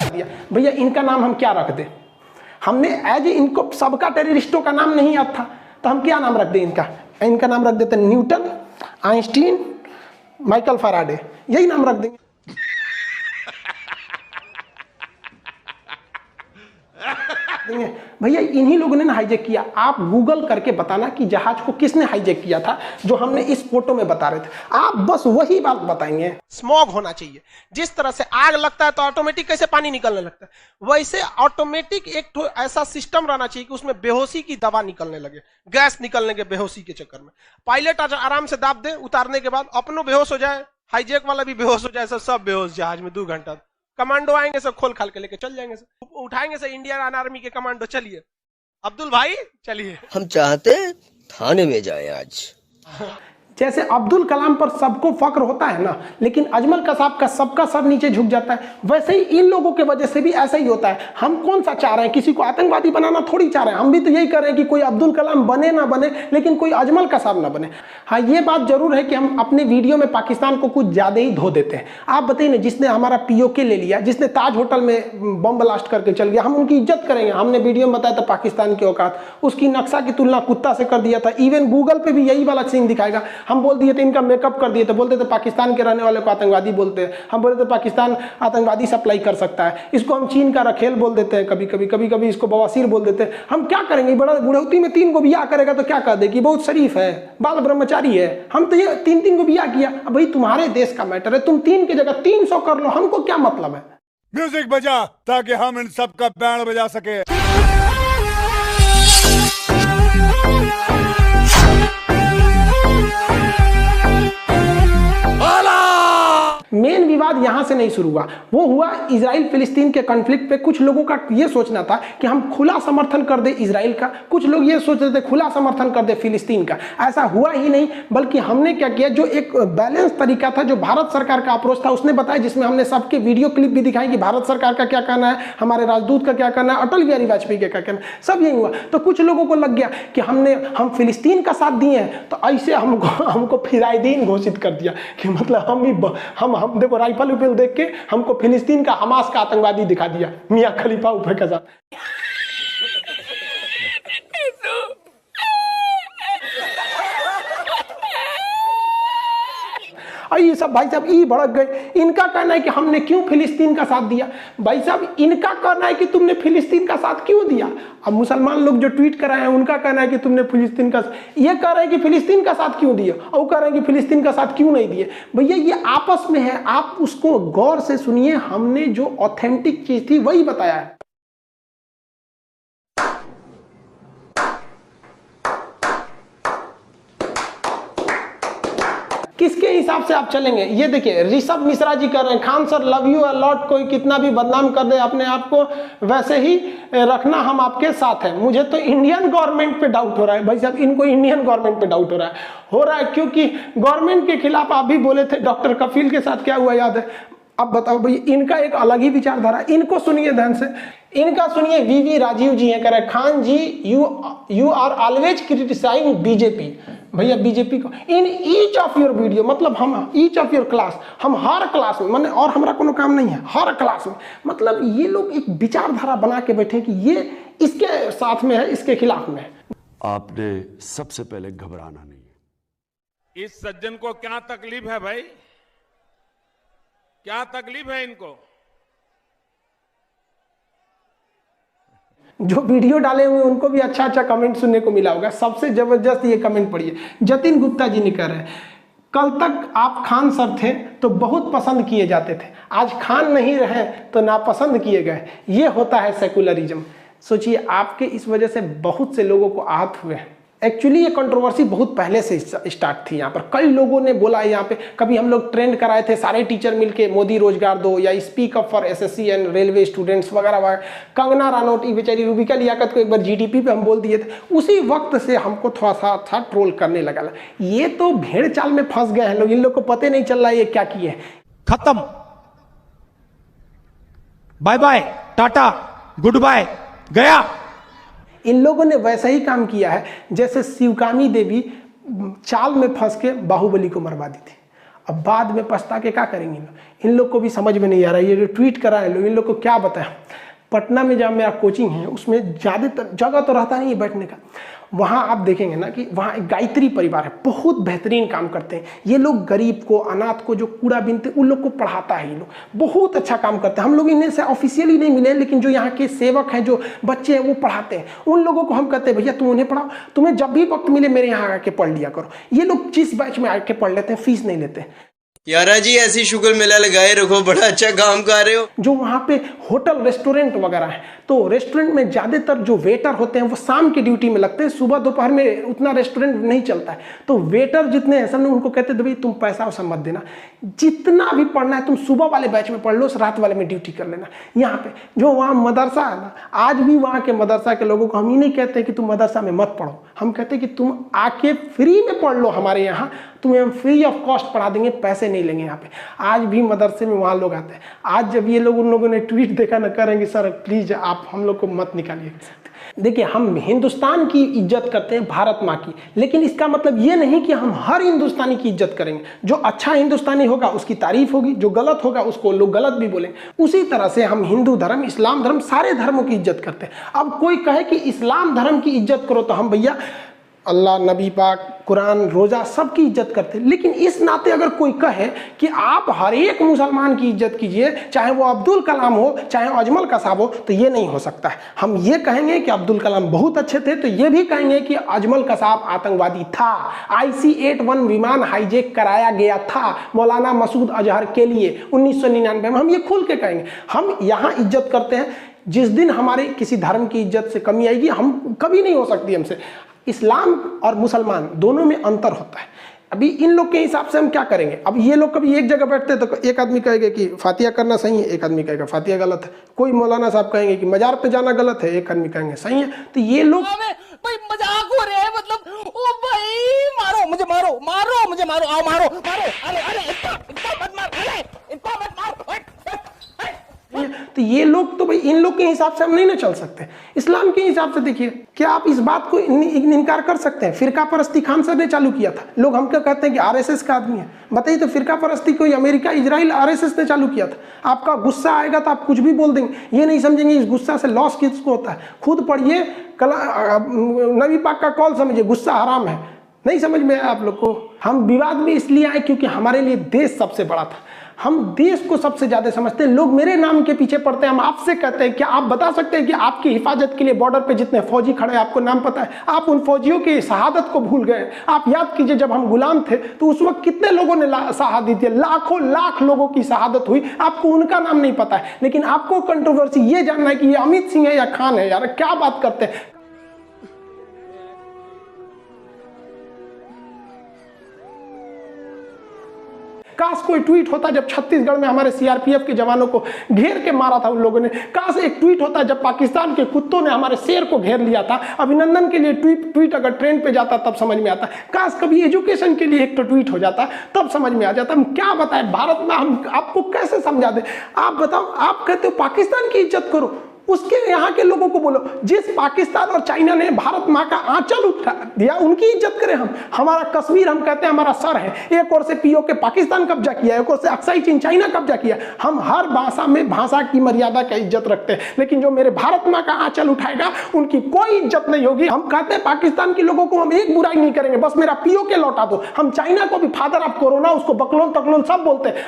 दिया। भैया इनका नाम हम क्या रख दें? हमने एज इनको सबका टेररिस्टों का नाम नहीं याद था, तो हम क्या नाम रख दें इनका? इनका नाम रख देते हैं न्यूटन, आइंस्टीन, माइकल फैराडे, यही नाम रख देंगे। भैया इन्हीं लोगों ने ना हाईजैक किया। आप गूगल करके बताना कि जहाज को किसने हाईजैक किया था, जो हमने इस फोटो में बता रहे थे। आप बस वही बात बताएंगे। स्मॉग होना चाहिए। जिस तरह से आग लगता है तो ऑटोमेटिक कैसे पानी निकलने लगता है, वैसे ऑटोमेटिक एक तो ऐसा सिस्टम रहना चाहिए कि उसमें बेहोशी की दवा निकलने लगे, गैस निकलने के बेहोशी के चक्कर में। पायलट आराम से दाब दे, उतारने के बाद अपनों बेहोश हो जाए, हाईजैक वाला भी बेहोश हो जाए, सब बेहोश जहाज में 2 घंटा। कमांडो आएंगे, सब खोल खाल के लेके चल जाएंगे, सब उठाएंगे से इंडियन आर्मी के कमांडो। चलिए अब्दुल भाई चलिए, हम चाहते थाने में जाए आज। जैसे अब्दुल कलाम पर सबको फक्र होता है ना, लेकिन अजमल कसाब का सबका सर नीचे झुक जाता है, वैसे ही इन लोगों के वजह से भी ऐसा ही होता है। हम कौन सा चाह रहे हैं? किसी को आतंकवादी बनाना थोड़ी चाह रहे हैं। हम भी तो यही कर रहे हैं कि कोई अब्दुल कलाम बने ना बने, लेकिन कोई अजमल कसाब ना बने। हाँ, ये बात जरूर है कि हम अपने वीडियो में पाकिस्तान को कुछ ज्यादा ही धो देते हैं। आप बताइए ना, जिसने हमारा POK ले लिया, जिसने ताज होटल में बम ब्लास्ट करके चल गया, हम उनकी इज्जत करेंगे? हमने वीडियो में बताया था पाकिस्तान की औकात, उसकी नक्शा की तुलना कुत्ता से कर दिया था। इवन गूगल पे भी यही वाला सीन दिखाएगा। हम बोल दिए थे इनका मेकअप कर दिए थे, बोलते थे पाकिस्तान के रहने वाले को आतंकवादी बोलते हैं। हम बोलते थे पाकिस्तान आतंकवादी सप्लाई कर सकता है। इसको हम चीन का रखेल बोल देते हैं, कभी-कभी इसको बवासीर बोल देते हैं। हम क्या करेंगे? बड़ा बुढ़ौती में 3 को बियाह करेगा तो क्या कह दे कि बहुत शरीफ है, बाल ब्रह्मचारी है। हम तो ये 3 को बियाह किया। अब भाई तुम्हारे देश का मैटर है, तुम 3 की जगह 300 कर लो, हमको क्या मतलब है? म्यूजिक बजा ताकि हम इन सब का बैंड बजा सके। मेन विवाद यहां से नहीं शुरू हुआ, वो हुआ इजराइल फिलिस्तीन के कॉन्फ्लिक्ट पे। कुछ लोगों का ये सोचना था कि हम खुला समर्थन कर दे इजराइल का, कुछ लोग ये सोच रहे थे खुला समर्थन कर दे फिलिस्तीन का। ऐसा हुआ ही नहीं, बल्कि हमने क्या किया, जो एक बैलेंस तरीका था, जो भारत सरकार का अप्रोच था, उसने बताया, जिसमें हमने सबके वीडियो क्लिप भी दिखाई कि भारत सरकार का क्या कहना है, हमारे राजदूत का क्या कहना है, अटल बिहारी वाजपेयी का क्या कहना है, सब यही हुआ। तो कुछ लोगों को लग गया कि हम फिलिस्तीन का साथ दिए हैं, तो ऐसे हमको फिदायीन घोषित कर दिया कि मतलब हम देखो राइफल उफल देख के हमको फिलिस्तीन का हमास का आतंकवादी दिखा दिया, मियां खलीफा ऊपर के साथ। ये सब भाई साहब ये भड़क गए। इनका कहना है कि हमने क्यों फिलिस्तीन का साथ दिया। भाई साहब इनका कहना है कि तुमने फिलिस्तीन का साथ क्यों दिया। अब मुसलमान लोग जो ट्वीट कर रहे हैं, उनका कहना है कि तुमने फिलिस्तीन का, ये कह रहे हैं कि फिलिस्तीन का साथ क्यों दिया, और कह रहे हैं कि फिलिस्तीन का साथ क्यों नहीं दिए। भैया ये आपस में है, आप उसको गौर से सुनिए। हमने जो ऑथेंटिक चीज थी वही बताया है। किसके हिसाब से आप चलेंगे? ये देखिए ऋषभ मिश्रा जी कर रहे हैं, Khan sir love you a lot, कोई कितना भी बदनाम कर दे अपने आप को, वैसे ही रखना, हम आपके साथ हैं। मुझे तो इंडियन गवर्नमेंट पे डाउट हो रहा है। भाई साहब इनको इंडियन गवर्नमेंट पे डाउट हो रहा है क्योंकि गवर्नमेंट के खिलाफ आप भी बोले थे। डॉक्टर कफील के साथ क्या हुआ याद है? अब बताओ भाई, इनका एक अलग ही विचारधारा। इनको सुनिए ध्यान से, इनका सुनिए। वीवी राजीव जी हैं, कह रहे Khan ji you are always criticising BJP. भैया बीजेपी को in each of your video, मतलब हम ईच ऑफ योर क्लास, हम हर क्लास में, मैंने और हमारा कोनो काम नहीं है, हर क्लास में, मतलब ये लोग एक विचारधारा बना के बैठे कि ये इसके साथ में है, इसके खिलाफ में है। आपने सबसे पहले घबराना नहीं है। इस सज्जन को क्या तकलीफ है भाई, क्या तकलीफ है इनको? जो वीडियो डाले हुए उनको भी अच्छा कमेंट सुनने को मिला होगा। सबसे जबरदस्त ये कमेंट पढ़िए, जतिन गुप्ता जी ने कह रहे हैं, कल तक आप खान सर थे तो बहुत पसंद किए जाते थे, आज खान नहीं रहे तो नापसंद किए गए। ये होता है सेकुलरिज्म। सोचिए आपके इस वजह से बहुत से लोगों को आहत हुए हैं। एक्चुअली ये कंट्रोवर्सी बहुत पहले से स्टार्ट थी। यहाँ पर कई लोगों ने बोला है, यहाँ पे कभी हम लोग ट्रेंड कराए थे सारे टीचर मिलके, मोदी रोजगार दो, या speak up for SSC and railway students वगैरह वगैरह। कंगना रनौत, बेचारी रूबिका लियाकत को एक बार जीडीपी पे हम बोल दिए थे। उसी वक्त से हमको थोड़ा सा ट्रोल करने लगा। ये तो भेड़ चाल में फंस गए हैं लोग, इन लोग को पता नहीं चल रहा है ये क्या किए। खत्म, bye bye, tata, good bye, गया। इन लोगों ने वैसा ही काम किया है जैसे शिवकामी देवी चाल में फंस के बाहुबली को मरवा दी थी। अब बाद में पछता के क्या करेंगे इन लोग को भी समझ में नहीं आ रहा है। ये जो ट्वीट करा है लोग, इन लोग को क्या बताएं। पटना में जहाँ मेरा कोचिंग है उसमें ज़्यादातर जगह तो रहता नहीं है बैठने का। वहाँ आप देखेंगे ना कि वहाँ एक गायत्री परिवार है, बहुत बेहतरीन काम करते हैं ये लोग। गरीब को, अनाथ को, जो कूड़ा बीनते उन लोग को पढ़ाता है ये लोग, बहुत अच्छा काम करते हैं। हम लोग इन्हें से ऑफिशियली नहीं मिले, लेकिन जो यहाँ के सेवक हैं, जो बच्चे हैं, वो पढ़ाते हैं। उन लोगों को हम कहते हैं भैया तुम उन्हें पढ़ाओ, तुम्हें जब भी वक्त मिले मेरे यहाँ आके पढ़ लिया करो। ये लोग जिस बैच में आके पढ़ लेते हैं, फीस नहीं लेते। यारा जी ऐसी शुगर मेला लगाए रखो, बड़ा अच्छा काम कर रहे हो। जो वहाँ पे होटल रेस्टोरेंट वगैरह है, तो रेस्टोरेंट में ज़्यादातर जो वेटर होते हैं वो शाम की ड्यूटी में लगते हैं, सुबह दोपहर में उतना रेस्टोरेंट नहीं चलता है। तो वेटर जितने हैं सब ने उनको कहते थे भाई तुम पैसा वैसा मत देना, जितना भी पढ़ना है तुम सुबह वाले बैच में पढ़ लो, रात वाले में ड्यूटी कर लेना। यहाँ पे जो वहाँ मदरसा है ना, आज भी वहाँ के मदरसा के लोगों को हम ही नहीं कहते कि तुम मदरसा में मत पढ़ो, हम कहते हैं कि तुम आके फ्री में पढ़ लो हमारे यहाँ, तुम्हें हम फ्री ऑफ कॉस्ट पढ़ा देंगे, पैसे नहीं लेंगे यहाँ पे। आज भी मदरसे में वहाँ लोग आते हैं। आज जब ये लोग, उन लोगों ने ट्वीट देखा ना, करेंगे सर प्लीज आप हम लोग को मत निकालिए। देखिए हम हिंदुस्तान की इज्जत करते हैं, भारत माँ की, लेकिन इसका मतलब ये नहीं कि हम हर हिंदुस्तानी की इज्जत करेंगे। जो अच्छा हिंदुस्तानी होगा उसकी तारीफ होगी, जो गलत होगा उसको लोग गलत भी बोलेंगे। उसी तरह से हम हिंदू धर्म, इस्लाम धर्म, सारे धर्मों की इज्जत करते हैं। अब कोई कहे कि इस्लाम धर्म की इज्जत करो, तो हम भैया अल्लाह, नबी पाक, कुरान, रोज़ा सबकी इज्जत करते हैं। लेकिन इस नाते अगर कोई कहे कि आप हर एक मुसलमान की इज्जत कीजिए, चाहे वो अब्दुल कलाम हो, चाहे अजमल कसाब हो, तो ये नहीं हो सकता है। हम ये कहेंगे कि अब्दुल कलाम बहुत अच्छे थे, तो ये भी कहेंगे कि अजमल कसाब आतंकवादी था। IC-81 विमान हाईजैक कराया गया था मौलाना मसूद अजहर के लिए 1999 में, हम ये खुल के कहेंगे। हम यहाँ इज्जत करते हैं। जिस दिन हमारे किसी धर्म की इज्जत से कमी आएगी, हम कभी नहीं हो सकती हमसे। इस्लाम और मुसलमान दोनों में अंतर होता है। अभी इन लोग के हिसाब से हम क्या करेंगे? अब ये लोग कभी एक जगह बैठते हैं तो एक आदमी कहेगा कि फातिया करना सही है, एक आदमी कहेगा फातिया गलत है। कोई मौलाना साहब कहेंगे कि मजार पे जाना गलत है, एक आदमी कहेंगे सही है। तो ये लोग भाई मजाक हो रहे हैं, मतलब ओ भाई मारो मुझे, मारो मारो मुझे, मारो आओ मारो मारो, अरे अरे इतना मत मार, अरे इतना मत मार। तो ये लोग तो भाई इन लोग के हिसाब से हम नहीं ना चल सकते। इस्लाम के हिसाब से देखिए, क्या आप इस बात को इनकार कर सकते हैं? फिरका परस्ती खान सर ने चालू किया था। लोग हम क्या कहते हैं कि RSS का आदमी है। बताइए तो फिरका परस्ती कोई अमेरिका, इजराइल, RSS ने चालू किया था। आपका गुस्सा आएगा तो आप कुछ भी बोल देंगे, ये नहीं समझेंगे इस गुस्सा से लॉस किसको होता है। खुद पढ़िए, नबी पाक का कॉल समझिए, गुस्सा हराम है। नहीं समझ में आया आप लोग को? हम विवाद में इसलिए आए क्योंकि हमारे लिए देश सबसे बड़ा था। हम देश को सबसे ज्यादा समझते हैं। लोग मेरे नाम के पीछे पड़ते हैं। हम आपसे कहते हैं, क्या आप बता सकते हैं कि आपकी हिफाजत के लिए बॉर्डर पे जितने फौजी खड़े हैं, आपको नाम पता है? आप उन फौजियों की शहादत को भूल गए। आप याद कीजिए, जब हम गुलाम थे तो उस वक्त कितने लोगों ने शहादत दी, लाखों लाख लोगों की शहादत हुई। आपको उनका नाम नहीं पता है, लेकिन आपको कंट्रोवर्सी ये जानना है कि ये अमित सिंह है या खान है। यार क्या बात करते हैं। काश कोई ट्वीट होता जब छत्तीसगढ़ में हमारे CRPF के जवानों को घेर के मारा था उन लोगों ने। काश एक ट्वीट होता जब पाकिस्तान के कुत्तों ने हमारे शेर को घेर लिया था। अभिनंदन के लिए ट्वीट अगर ट्रेंड पे जाता तब समझ में आता। काश कभी एजुकेशन के लिए एक तो ट्वीट हो जाता तब समझ में आ जाता। हम क्या बताएं भारत में, हम आपको कैसे समझा दें? आप बताओ, आप कहते हो पाकिस्तान की इज्जत करो, उसके यहाँ के लोगों को बोलो जिस पाकिस्तान और चाइना ने भारत माँ का आंचल उठा दिया उनकी इज्जत करें हम। हमारा कश्मीर हम कहते हैं हमारा सर है। एक ओर से POK पाकिस्तान कब्जा किया, एक ओर से अक्साई चीन चाइना कब्जा किया। हम हर भाषा में भाषा की मर्यादा का इज्जत रखते हैं, लेकिन जो मेरे भारत माँ का आंचल उठाएगा उनकी कोई इज्जत नहीं होगी। हम कहते हैं पाकिस्तान के लोगों को हम एक बुराई नहीं करेंगे, बस मेरा POK लौटा दो। हम चाइना को भी फादर ऑफ कोरोना, उसको बकलोन तकलोन सब बोलते हैं।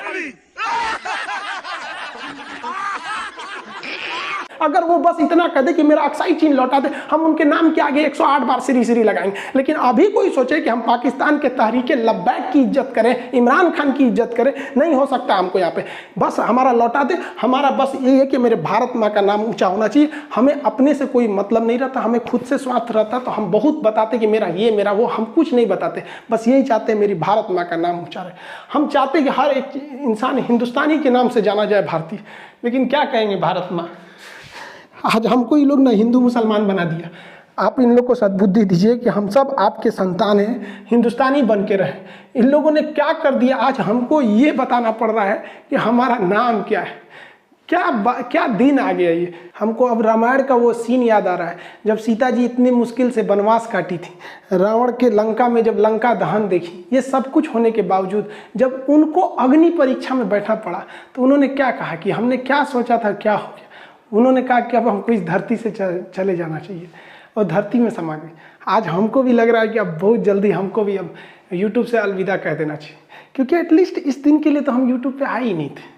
अगर वो बस इतना कह दे कि मेरा अक्साई चीन लौटा दे, हम उनके नाम के आगे 108 बार श्री लगाएंगे। लेकिन अभी कोई सोचे कि हम पाकिस्तान के तहरीके लब्बैक की इज्जत करें, इमरान खान की इज्जत करें, नहीं हो सकता हमको यहाँ पे। बस हमारा लौटा दे। हमारा बस यही है कि मेरे भारत माँ का नाम ऊंचा होना चाहिए। हमें अपने से कोई मतलब नहीं रहता, हमें खुद से स्वार्थ रहता तो हम बहुत बताते कि मेरा ये मेरा वो, हम कुछ नहीं बताते। बस यही चाहते हैं मेरी भारत माँ का नाम ऊंचा रहे। हम चाहते कि हर एक इंसान हिंदुस्तानी के नाम से जाना जाए, भारतीय। लेकिन क्या कहेंगे भारत माँ, आज हमको ये लोग ना हिंदू मुसलमान बना दिया। आप इन लोग को सद्बुद्धि दीजिए कि हम सब आपके संतान हैं, हिंदुस्तानी बन के रहें। इन लोगों ने क्या कर दिया, आज हमको ये बताना पड़ रहा है कि हमारा नाम क्या है। क्या दिन आ गया ये। हमको अब रामायण का वो सीन याद आ रहा है जब सीता जी इतनी मुश्किल से वनवास काटी थी, रावण के लंका में जब लंका दहन देखी, ये सब कुछ होने के बावजूद जब उनको अग्नि परीक्षा में बैठना पड़ा तो उन्होंने क्या कहा कि हमने क्या सोचा था क्या हो गया। उन्होंने कहा कि अब हमको इस धरती से चले जाना चाहिए और धरती में समा गए। आज हमको भी लग रहा है कि अब बहुत जल्दी हमको भी अब यूट्यूब से अलविदा कह देना चाहिए, क्योंकि एटलीस्ट इस दिन के लिए तो हम यूट्यूब पे आए ही नहीं थे।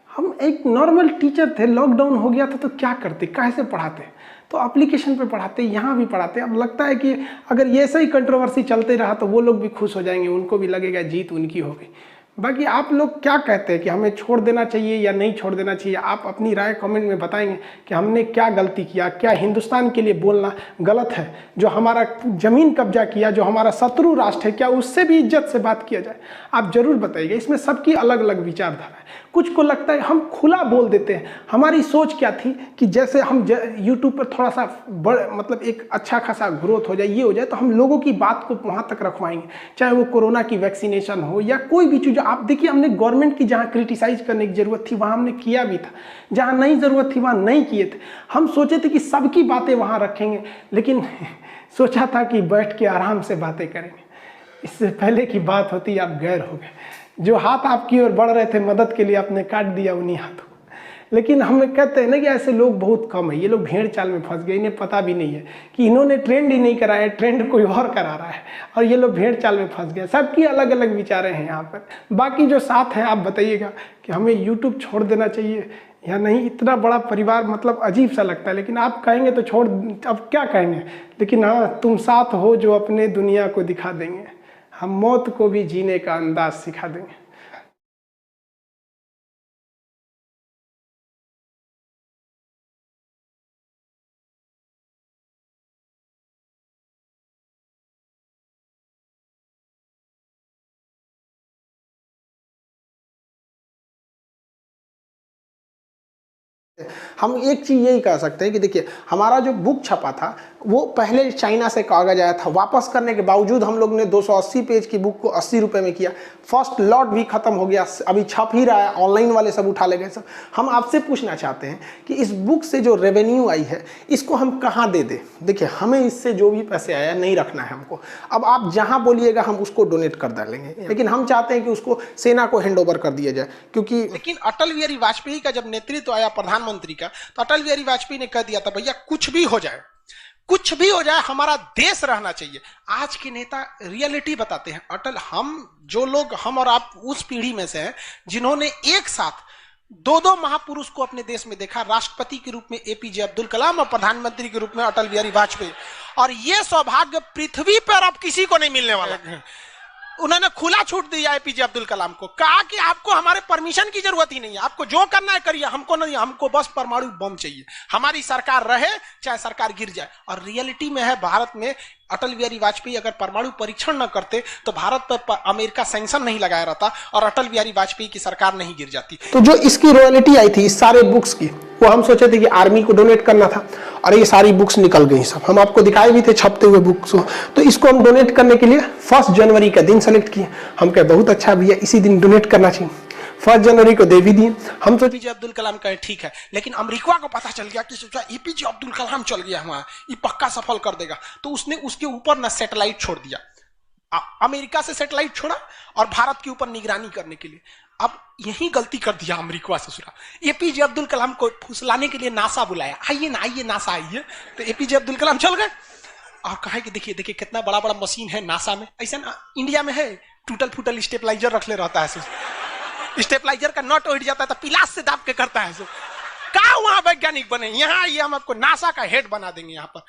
हम एक नॉर्मल टीचर थे, लॉकडाउन हो गया था तो क्या करते, कैसे पढ़ाते, तो एप्लीकेशन पे पढ़ाते, यहाँ भी पढ़ाते। अब लगता है कि अगर ये ऐसा ही कंट्रोवर्सी चलते रहा तो वो लोग भी खुश हो जाएंगे, उनको भी लगेगा जीत उनकी हो गई। बाकी आप लोग क्या कहते हैं कि हमें छोड़ देना चाहिए या नहीं छोड़ देना चाहिए, आप अपनी राय कमेंट में बताएंगे कि हमने क्या गलती किया, क्या हिंदुस्तान के लिए बोलना गलत है, जो हमारा ज़मीन कब्जा किया, जो हमारा शत्रु राष्ट्र है, क्या उससे भी इज्जत से बात किया जाए। आप ज़रूर बताइएगा। इसमें सबकी अलग अलग विचारधारा है। कुछ को लगता है हम खुला बोल देते हैं। हमारी सोच क्या थी कि जैसे हम यूट्यूब पर थोड़ा सा मतलब एक अच्छा खासा ग्रोथ हो जाए, ये हो जाए, तो हम लोगों की बात को वहाँ तक रखवाएंगे, चाहे वो कोरोना की वैक्सीनेशन हो या कोई भी चीज़। आप देखिए, हमने गवर्नमेंट की जहाँ क्रिटिसाइज करने की ज़रूरत थी वहाँ हमने किया भी था, जहाँ नहीं ज़रूरत थी वहाँ नहीं किए थे। हम सोचे थे कि सबकी बातें वहाँ रखेंगे, लेकिन सोचा था कि बैठ के आराम से बातें करेंगे। इससे पहले की बात होती आप गैर हो गए। जो हाथ आपकी ओर बढ़ रहे थे मदद के लिए, आपने काट दिया उन्हीं हाथों। लेकिन हमें कहते हैं ना कि ऐसे लोग बहुत कम है। ये लोग भेड़ चाल में फंस गए, इन्हें पता भी नहीं है कि इन्होंने ट्रेंड ही नहीं कराया, ट्रेंड कोई और करा रहा है और ये लोग भेड़ चाल में फंस गए। सबकी अलग अलग विचारें हैं यहाँ पर। बाकी जो साथ हैं आप बताइएगा कि हमें यूट्यूब छोड़ देना चाहिए या नहीं। इतना बड़ा परिवार मतलब अजीब सा लगता है, लेकिन आप कहेंगे तो छोड़, अब क्या कहेंगे। लेकिन हाँ, तुम साथ हो जो अपने दुनिया को दिखा देंगे, हम मौत को भी जीने का अंदाज सिखा देंगे। हम एक चीज़ यही कह सकते हैं कि देखिए, हमारा जो बुक छपा था वो पहले चाइना से कागज आया था, वापस करने के बावजूद हम लोग ने 280 पेज की बुक को 80 रुपये में किया। फर्स्ट लॉट भी ख़त्म हो गया, अभी छप ही रहा है, ऑनलाइन वाले सब उठा ले गए सब। हम आपसे पूछना चाहते हैं कि इस बुक से जो रेवेन्यू आई है इसको हम कहाँ दे दें। देखिए, हमें इससे जो भी पैसे आया नहीं रखना है हमको। अब आप जहाँ बोलिएगा हम उसको डोनेट कर डालेंगे, लेकिन हम चाहते हैं कि उसको सेना को हैंड ओवर कर दिया जाए, क्योंकि लेकिन अटल बिहारी वाजपेयी का जब नेतृत्व आया प्रधानमंत्री का, तो अटल बिहारी वाजपेयी ने कह दिया था भैया कुछ भी हो जाए, कुछ भी हो जाए, हमारा देश रहना चाहिए। आज के नेता रियलिटी बताते हैं। अटल, हम जो लोग, हम और आप उस पीढ़ी में से हैं जिन्होंने एक साथ दो महापुरुष को अपने देश में देखा, राष्ट्रपति के रूप में एपीजे अब्दुल कलाम और प्रधानमंत्री के रूप में अटल बिहारी वाजपेयी। और यह सौभाग्य पृथ्वी पर अब किसी को नहीं मिलने वाला। उन्होंने खुला छूट दिया एपीजे अब्दुल कलाम को, कहा कि आपको हमारे परमिशन की जरूरत ही नहीं है, आपको जो करना है करिए, हमको नहीं, हमको बस परमाणु बम चाहिए, हमारी सरकार रहे चाहे सरकार गिर जाए। और रियलिटी में है, भारत में अटल बिहारी वाजपेयी अगर परमाणु परीक्षण न करते तो भारत पर अमेरिका सैंक्शन नहीं लगाया रहता और अटल बिहारी वाजपेयी की सरकार नहीं गिर जाती। तो जो इसकी रॉयल्टी आई थी इस सारे बुक्स की, वो हम सोचे थे कि आर्मी को डोनेट करना था, और ये सारी बुक्स निकल गई सब। हम आपको दिखाए भी थे छपते हुए बुक्स। तो इसको हम डोनेट करने के लिए 1 जनवरी का दिन सेलेक्ट किए। हम कहे बहुत अच्छा भैया, इसी दिन डोनेट करना चाहिए। 1 जनवरी को दे भी दिए। हम तो एपीजे अब्दुल कलाम कहे ठीक है, लेकिन अमेरिका को पता चल गया कि सोचा एपीजे अब्दुल कलाम चल गया वहां, ये पक्का सफल कर देगा, तो उसने उसके ऊपर ना सैटेलाइट छोड़ दिया। अमेरिका से सैटेलाइट छोड़ा और भारत के ऊपर निगरानी करने के लिए। अब यही गलती कर दिया अमेरिका से। सुना, एपीजे अब्दुल कलाम को फुसलाने के लिए नासा बुलाया, आइए ना, आइए नासा आइए। तो एपीजे अब्दुल कलाम चल गए और कहा कि देखिए देखिए कितना बड़ा बड़ा मशीन है नासा में। ऐसा ना इंडिया में है, टूटल फूटल स्टेपलाइजर रख ले रहता है, स्टेपलाइजर का नट उठ जाता है तो पिलास से दाब के करता है। कहा वहां वैज्ञानिक बने, यहाँ ये हम आपको नासा का हेड बना देंगे। यहाँ पर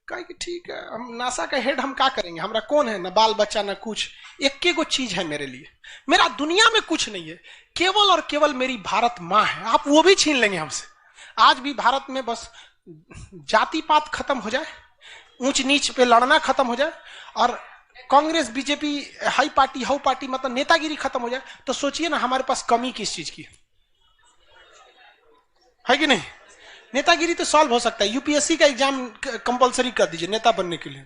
कहा कि ठीक है, हम नासा का हेड हम क्या करेंगे, हमारा कौन है, ना बाल बच्चा ना कुछ, एक को चीज है मेरे लिए, मेरा दुनिया में कुछ नहीं है, केवल और केवल मेरी भारत माँ है, आप वो भी छीन लेंगे हमसे। आज भी भारत में बस जाति पात खत्म हो जाए, ऊंच नीच पे लड़ना खत्म हो जाए, और Congress BJP high party how party मतलब नेतागिरी खत्म हो जाए, तो सोचिए ना हमारे पास कमी किस चीज की है कि नहीं। नेतागिरी तो सॉल्व हो सकता है, यूपीएससी का एग्जाम कंपलसरी कर दीजिए नेता बनने के लिए।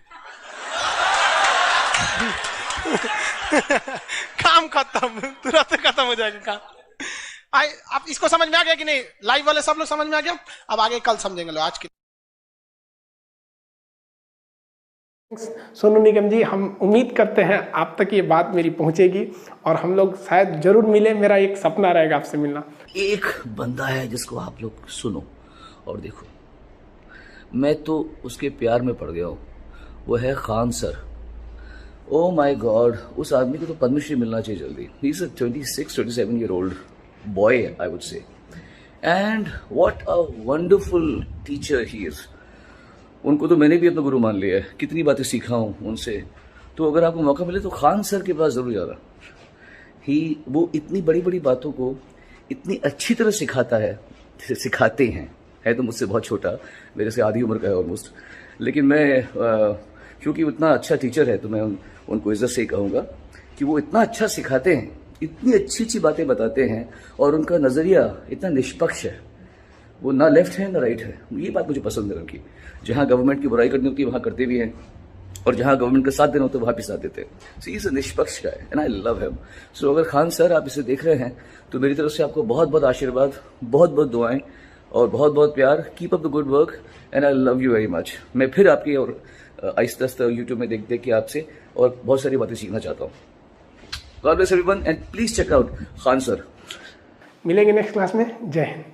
काम खत्म, तुरंत खत्म हो जाएगा काम। आप इसको समझ में आ गया कि नहीं? लाइव वाले सब लोग समझ में आ गया? अब आगे कल समझेंगे लोग। आज की सोनू निगम जी, हम उम्मीद करते हैं आप तक ये बात मेरी पहुंचेगी और हम लोग शायद जरूर मिले। मेरा एक सपना रहेगा आपसे मिलना। एक बंदा है जिसको आप लोग सुनो और देखो, मैं तो उसके प्यार में पड़ गया हूँ। वो है Khan sir. Oh my God, उस आदमी को तो पद्मश्री मिलना चाहिए जल्दी। He is a 26-27 year old boy, I would say, and what a wonderful teacher he is. उनको तो मैंने भी अपना गुरु मान लिया है, कितनी बातें सीखा हूँ उनसे। तो अगर आपको मौका मिले तो खान सर के पास जरूर जाना। वो इतनी बड़ी बड़ी बातों को इतनी अच्छी तरह सिखाता है, सिखाते हैं। है तो मुझसे बहुत छोटा, मेरे से आधी उम्र का है ऑलमोस्ट, लेकिन मैं क्योंकि उतना अच्छा टीचर है तो मैं उनको इज्जत से ही कहूँगा कि वो इतना अच्छा सिखाते हैं, इतनी अच्छी अच्छी बातें बताते हैं, और उनका नज़रिया इतना निष्पक्ष है। वो ना लेफ्ट है ना राइट है। ये बात मुझे पसंद है उनकी। जहाँ गवर्नमेंट की बुराई करनी होती है वहाँ करते भी हैं, और जहाँ गवर्नमेंट का साथ देना होता है वहाँ भी साथ देते हैं। सो इज अ निष्पक्ष guy and I love him. So अगर खान सर आप इसे देख रहे हैं तो मेरी तरफ से आपको बहुत बहुत आशीर्वाद, बहुत बहुत दुआएं और बहुत बहुत प्यार। Keep up the good work and I love you very much. मैं फिर आपकी और आहिस्ता आहिस्ता यूट्यूब में देख देख के आपसे और बहुत सारी बातें सीखना चाहता हूँ। God bless everyone and please check out Khan sir. मिलेंगे नेक्स्ट क्लास में। जय हिंद।